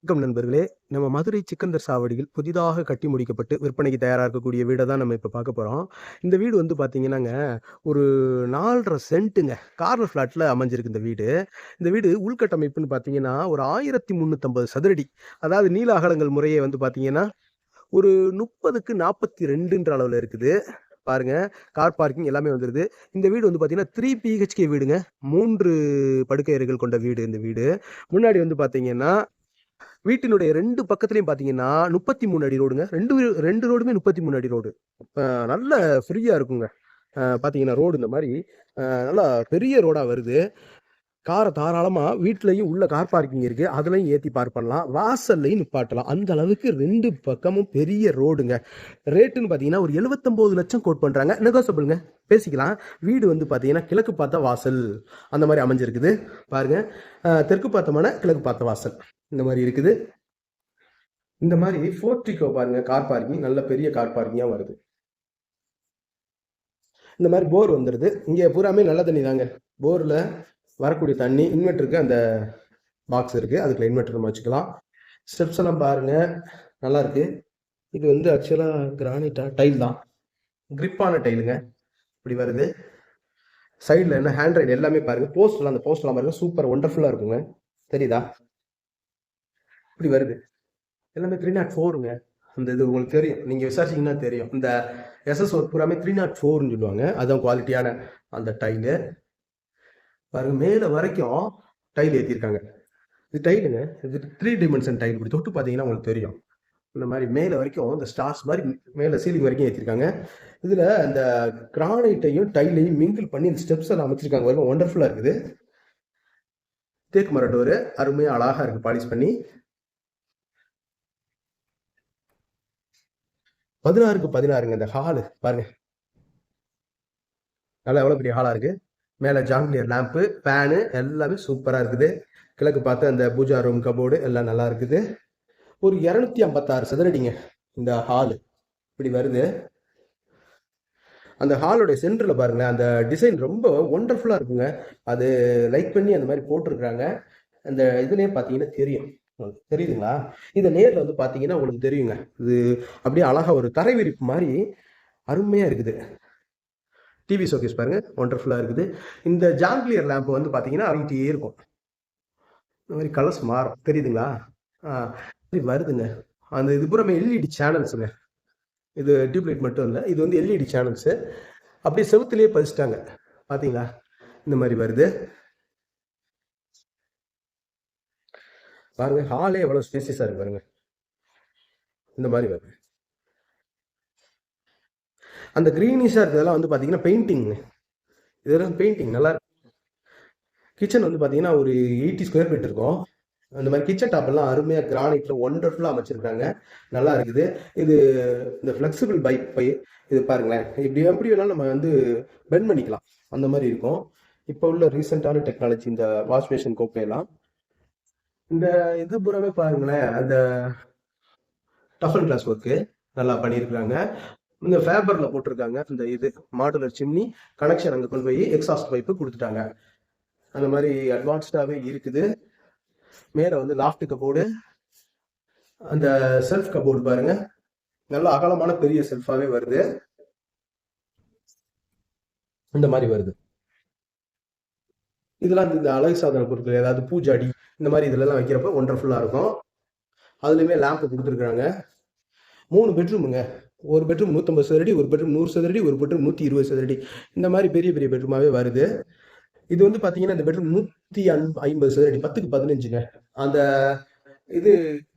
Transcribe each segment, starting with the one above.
வணக்கம் நண்பர்களே. நம்ம மதுரை சிக்கந்தர் சாவடியில் புதிதாக கட்டி முடிக்கப்பட்டு விற்பனைக்கு தயாரா இருக்கக்கூடிய வீட தான் நம்ம இப்ப பார்க்க போறோம். இந்த வீடு வந்து பார்த்தீங்கன்னாங்க, ஒரு 4 1/2 சென்ட்டுங்க. கார்னர் ஃப்ளாட்ல அமைஞ்சிருக்கு இந்த வீடு. இந்த வீடு உள்கட்டமைப்புன்னு பார்த்தீங்கன்னா, ஒரு 1350 சதுரடி. அதாவது நீள அகலங்கள் முறையே வந்து பார்த்தீங்கன்னா, ஒரு 30க்கு 42ன்ற அளவுல இருக்குது. பாருங்க, கார் பார்க்கிங் எல்லாமே வந்துருது. இந்த வீடு வந்து பார்த்தீங்கன்னா, 3 பிஹெச்கே வீடுங்க. 3 படுக்கை அறைகள் கொண்ட வீடு இந்த வீடு. முன்னாடி வந்து பார்த்தீங்கன்னா வீட்டினுடைய 2 பக்கத்துலயும் பார்த்தீங்கன்னா, 33 அடி ரோடுங்க. 2 ரோடுமே 33 அடி ரோடு. அ நல்ல ஃப்ரீயா இருக்குங்க. பார்த்தீங்கன்னா, ரோடு இந்த மாரி நல்லா பெரிய ரோடா வருது. கார தாராளமா வீட்லயும் உள்ள கார் பார்க்கிங் இருக்கு. அதுலயும் ஏத்தி பார்க் பண்ணலாம். வாசல்லயும் நிப்பாட்டலாம். அந்த அளவுக்கு 2 பக்கமும் பெரிய ரோடுங்க. ரேட்டுன்னு பார்த்தீங்கன்னா, ஒரு 79 லட்சம் கோட் பண்றாங்க. நெகோசியபிள்ங்க. பேசிக்கலாம். வீடு வந்து பார்த்தீங்கன்னா, கிழக்கு பார்த்த வாசல் அந்த மாரி அமைஞ்சிருக்குது. பாருங்க. தெற்கு பார்த்த மன, கிழக்கு பார்த்த வாசல். இந்த மாரி இருக்குது. இந்த மாதிரி போர்டிகோ பாருங்க, கார் பார்க்கிங் நல்ல பெரிய கார் பார்க்கிங்கா வருது. இந்த மாதிரி போர் வந்துடுது. இங்க பூராமே நல்ல தண்ணி தாங்க. போர்ல வரக்கூடிய தண்ணி இன்வெர்டருக்கு அந்த பாக்ஸ் இருக்கு, அதுக்குள்ள இன்வெர்டர் நம்ம வச்சுக்கலாம். ஸ்டெப்ஸ் எல்லாம் பாருங்க, நல்லா இருக்கு. இது வந்து ஆக்சுவலா கிரானைட்டா டைல் தான், கிரிப்பான டைலுங்க. இப்படி வருது. சைடில் என்ன ஹேண்ட் ரைட் எல்லாமே பாருங்க. போஸ்ட்லாம், அந்த போஸ்ட்லாம் பாருங்க, சூப்பர் ஒண்டர்ஃபுல்லா இருக்குங்க. தெரியுதா? இப்படி வருது. எல்லாமே 304ங்க. அந்த இது உங்களுக்கு தெரியும், நீங்க விசாரிச்சீங்கன்னா தெரியும். இந்த எஸ்எஸ் ஒர்க் பூராமே 304ன்னு சொல்லுவாங்க. அதான் குவாலிட்டியான அந்த டைலு. பாருங்க, மேல வரைக்கும் டைல் ஏற்றிருக்காங்க. இது டைலுங்க. இது 3 டைமென்ஷன் டைல். இப்படி தொட்டு பார்த்தீங்கன்னா உங்களுக்கு தெரியும். இந்த மாதிரி மேல வரைக்கும் இந்த ஸ்டார்ஸ் மாதிரி மேல சீலிங் வரைக்கும் ஏற்றிருக்காங்க. இதுல அந்த கிரானைட்டையும் டைலையும் மிங்கிள் பண்ணி இந்த ஸ்டெப்ஸ் எல்லாம் அமைச்சிருக்காங்க. வரைக்கும் ஒண்டர்ஃபுல்லா இருக்குது. தேக்கு மர டோரு அருமையா அழகா இருக்கு பாலிஷ் பண்ணி. 16க்கு 16ங்க இந்த ஹாலு பாருங்க. நல்லா எவ்வளவு பெரிய ஹாலா இருக்கு. மேல ஜாங்லியர் லேம்பு, ஃபேனு எல்லாமே சூப்பரா இருக்குது. கிழக்கு பார்த்து அந்த பூஜா ரூம், கபோர்டு எல்லாம் நல்லா இருக்குது. ஒரு 256 சதுரடிங்க இந்த ஹாலு. இப்படி வருது. அந்த ஹாலோட சென்டர்ல பாருங்க, அந்த டிசைன் ரொம்ப ஒண்டர்ஃபுல்லா இருக்குங்க. அது லைக் பண்ணி அந்த மாதிரி போட்டிருக்காங்க. அந்த இதுலயே பாத்தீங்கன்னா தெரியும். உங்களுக்கு தெரியுதுங்களா? இதை நேர்ல வந்து பாத்தீங்கன்னா உங்களுக்கு தெரியுங்க. இது அப்படியே அழகா ஒரு தரை விரிப்பு மாதிரி அருமையா இருக்குது. டிவி ஷோகேஸ் பாருங்க, ஒண்டர்ஃபுல்லா இருக்குது. இந்த ஜாங்லியர் லேம்ப் வந்து பாத்தீங்கன்னா அங்கிட்டே இருக்கும். இந்த மாதிரி கலர்ஸ் மாறும், தெரியுதுங்களா? இப்படி வருதுங்க. அந்த இது பூரா எல்இடி சேனல்ஸுங்க. இது டியூப்லைட் மட்டும் இல்லை, இது வந்து எல்இடி சேனல்ஸு. அப்படியே செவுத்துலேயே பதிச்சிட்டாங்க. பார்த்தீங்களா? இந்த மாதிரி வருது. பாருங்க, ஹாலே எவ்வளோ ஸ்பேசியஸாக இருக்கு பாருங்க. இந்த மாதிரி வருது. அந்த க்ரீனிஷாக இருக்கிறதெல்லாம் வந்து பார்த்தீங்கன்னா பெயிண்டிங். இதெல்லாம் பெயிண்டிங் நல்லா இருக்கு. கிச்சன் வந்து பார்த்தீங்கன்னா ஒரு 80 ஸ்கொயர் ஃபீட் இருக்கும். அந்த மாதிரி கிச்சன் டாப் எல்லாம் அருமையாக கிரானைட்ல ஒண்டர்ஃபுல்லாக அமைச்சிருக்காங்க. நல்லா இருக்குது. இது இந்த ஃப்ளெக்சிபிள் பை இது பாருங்களேன். இப்படி எப்படி வேணாலும் நம்ம வந்து பெண்ட் பண்ணிக்கலாம். அந்த மாதிரி இருக்கும். இப்போ உள்ள ரீசெண்டான டெக்னாலஜி இந்த வாஷ் பேஷன் கோப்பையெல்லாம். இந்த இது பூராவே பாருங்களேன், அந்த டஃபன் கிளாஸ் ஒர்க்கு நல்லா பண்ணியிருக்காங்க. இந்த ஃபேபர்ல போட்டிருக்காங்க. இந்த இது மாடுலர் சிம்னி கனெக்ஷன் அங்கே கொண்டு போய் எக்ஸாஸ்ட் பைப்பு கொடுத்துட்டாங்க. அந்த மாதிரி அட்வான்ஸ்டாகவே இருக்குது. மேலே வந்து லாஃப்ட் கபோர்டு, அந்த செல்ஃப் கபோர்டு பாருங்க, நல்ல அகலமான பெரிய செல்ஃபாவே வருது. இந்த மாதிரி வருது. இதெல்லாம் இந்த அழகு சாதன பொருட்கள், ஏதாவது பூஜாடி இந்த மாதிரி இதுல வைக்கிறப்ப ஒண்டர்ஃபுல்லா இருக்கும். அதுலயுமே லேம்ப் கொடுத்துருக்காங்க. 3 பெட்ரூமுங்க. ஒரு பெட்ரூம் 150 சதுரடி, ஒரு பெட்ரூம் 100 சதுரடி, ஒரு பெட்ரூம் 120 சதுரடி. இந்த மாதிரி பெரிய பெரிய பெட்ரூமாவே வருது. இது வந்து பாத்தீங்கன்னா இந்த பெட்ரூம் 150 சதுரடி, 10க்கு 15ங்க. அந்த இது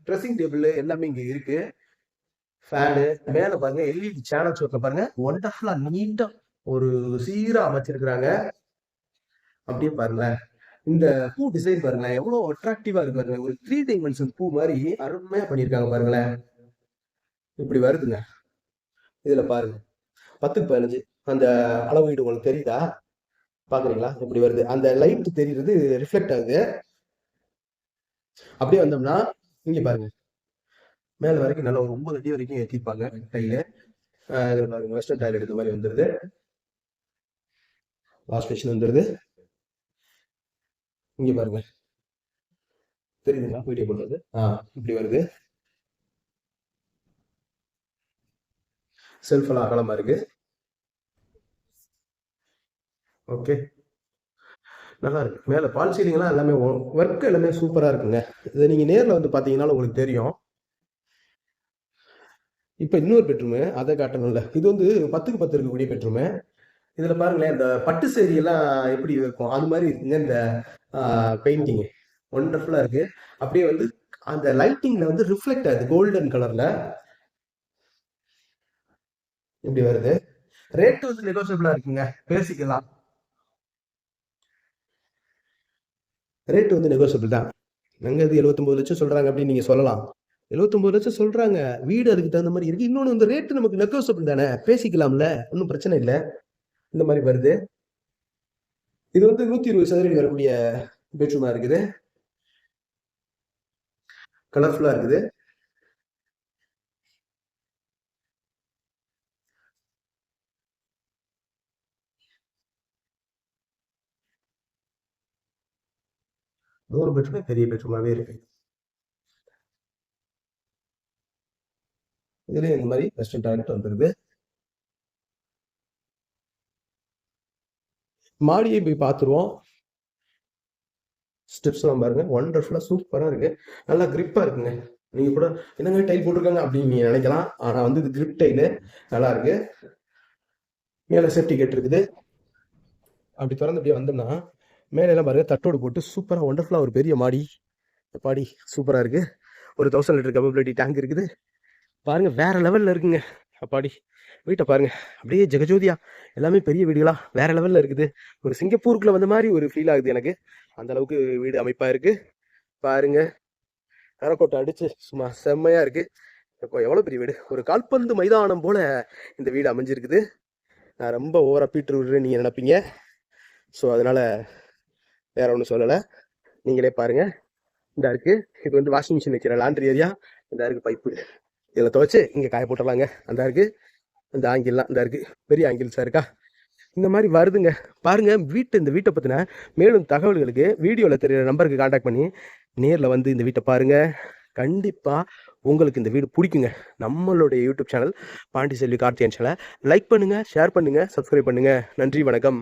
ட்ரெஸ்ஸிங் டேபிள் எல்லாமே இங்க இருக்கு. ஃபேனு மேல பாருங்க, எல்இடி சேனல்ஸ் ஒர்க்ல பாருங்க, ஒண்டர்ஃபுல்லா நீட்டா ஒரு சீரா அமைச்சிருக்கிறாங்க. அப்படியே பாருங்களேன். இந்த பூ டிசைன் பாருங்களேன், எவ்வளவு அட்ராக்டிவா இருக்கு பாருங்க. ஒரு 3 டைமென்ஷன் பூ மாதிரி அருமையா பண்ணியிருக்காங்க பாருங்களேன். இப்படி வருதுங்க. இதுல பாருங்க, 10க்கு 15 அந்த அளவீடு உங்களுக்கு தெரியுதா? பாக்குறீங்களா? இப்படி வருது. அந்த லைட் தெரியுறது ரிஃப்ளெக்ட் ஆகுது. அப்படியே வந்தோம்னா இங்க பாருங்க, மேல வரைக்கும் நல்ல ஒரு 9 அடி வரைக்கும் ஏற்றிருப்பாங்க டைல. இதுல பாருங்க, வெஸ்டர்ன் டாய்லெட் இந்த மாதிரி வந்துருது. வாஷ் மிஷின் வந்துருது. இங்க பாருங்க, தெரியுதுங்களா வீடியோ போடுறது? இப்படி வருது. செல்ஃப் எல்லாம் அகலமா இருக்கு. ஓகே. நல்லா இருக்கு. மேல பால் சீலிங்லாம் எல்லாமே ஒர்க் எல்லாமே சூப்பரா இருக்குங்க. இத நீங்க நேர்ல வந்து பார்த்தீங்கனாலும் உங்களுக்கு தெரியும். இப்ப இன்னொரு பெட்ரூமு, அத காட்டணும்ல. இது வந்து 10க்கு 10 இருக்கக்கூடிய பெட்ரூமு. இதுல பாருங்களேன், இந்த பட்டு சேரி எல்லாம் எப்படி இருக்கும்? அது மாரி இருக்குங்க இந்த பெயிண்டிங். வண்டர்ஃபுல்லா இருக்கு. அப்படியே வந்து அந்த லைட்டிங்ல வந்து ரிஃப்ளெக்ட் ஆகுது கோல்டன் கலர்ல. இப்படி வருது. ரேட் வந்து நெகோசியபிளா இருக்குங்க. பேசிக்கலாம். ரேட் வந்து நெகோசியபிள் தான். எங்க இது 79 லட்சம் சொல்றாங்க அப்படின்னு நீங்க சொல்லலாம். 79 லட்சம் சொல்றாங்க. வீடு அதுக்கு தகுந்த மாரி இருக்கு. இன்னொன்னு வந்து ரேட் நமக்கு நெகோசியபிள் தானே. பேசிக்கலாம்ல. ஒண்ணும் பிரச்சனை இல்ல. இந்த மாரி வருது. இது வந்து 120 சதுரடி வரக்கூடிய பெட்ரூமா இருக்குது. கலர்ஃபுல்லா இருக்குது. இன்னொரு பெட்ரூமே பெரிய பெட்ரூமாவே இருக்கு. இதுலயும் இந்த மாரி வெஸ்டர்ன் டாய்லெட் வந்துருது. மாடியை போய் பார்த்துருவோம். ஸ்டெப்ஸ்லாம் பாருங்க. வண்டர்ஃபுல்லா சூப்பரா இருக்கு. நல்லா கிரிப்பா இருக்குங்க. நீங்க கூட என்னங்க டைல் போட்டிருக்காங்க அப்படின்னு நீங்க நினைக்கலாம். ஆனா வந்து இது கிரிப் டைலு. நல்லா இருக்கு. மேல சேஃப்டி கேட் இருக்குது. அப்படி திறந்து அப்படியே வந்தோம்னா, மேல எல்லாம் பாருங்க தட்டோடு போட்டு சூப்பரா வண்டர்ஃபுல்லா ஒரு பெரிய மாடி. அப்பாடி சூப்பரா இருக்கு. ஒரு 1000 லிட்டர் கேப்பபிலிட்டி டேங்க் இருக்குது. பாருங்க வேற லெவல்ல இருக்குங்க. அப்பாடி! வீட்ட பாருங்க. அப்படியே ஜெகஜோதியா எல்லாமே பெரிய வீடுகளா வேற லெவல்ல இருக்குது. ஒரு சிங்கப்பூருக்குள்ள வந்த மாரி ஒரு ஃபீல் ஆகுது எனக்கு. அந்த அளவுக்கு வீடு அமைப்பா இருக்கு. பாருங்க. டெரகோட்டா அடிச்சு சும்மா செம்மையா இருக்கு. இப்போ எவ்வளோ பெரிய வீடு. ஒரு கால்பந்து மைதானம் போல இந்த வீடு அமைஞ்சிருக்குது. நான் ரொம்ப ஓவரா பீட்டர் விடுறேன்னு நீங்க நினைப்பீங்க. ஸோ அதனால வேற ஒன்றும் சொல்லலை. நீங்களே பாருங்க. இந்த இருக்கு. இது வந்து வாஷிங் மிஷின் வைக்கிற லாண்ட்ரி ஏரியா. இந்த இருக்கு பைப்பு. இதில் துவைச்சு இங்கே காய போட்டுடலாங்க. அந்த இருக்கு. அந்த ஆங்கிள்லாம் இந்த இருக்கு. பெரிய ஆங்கிள்ஸா இருக்கா? இந்த மாதிரி வருதுங்க. பாருங்க இந்த வீட்டை பற்றின மேலும் தகவல்களுக்கு வீடியோவில் தெரியுற நம்பருக்கு காண்டாக்ட் பண்ணி நேரில் வந்து இந்த வீட்டை பாருங்க. கண்டிப்பாக உங்களுக்கு இந்த வீடு பிடிக்குங்க. நம்மளுடைய யூடியூப் சேனல் பாண்டி செல்வி கார்த்தியன் சேனலை லைக் பண்ணுங்கள், ஷேர் பண்ணுங்கள், சப்ஸ்கிரைப் பண்ணுங்கள். நன்றி, வணக்கம்.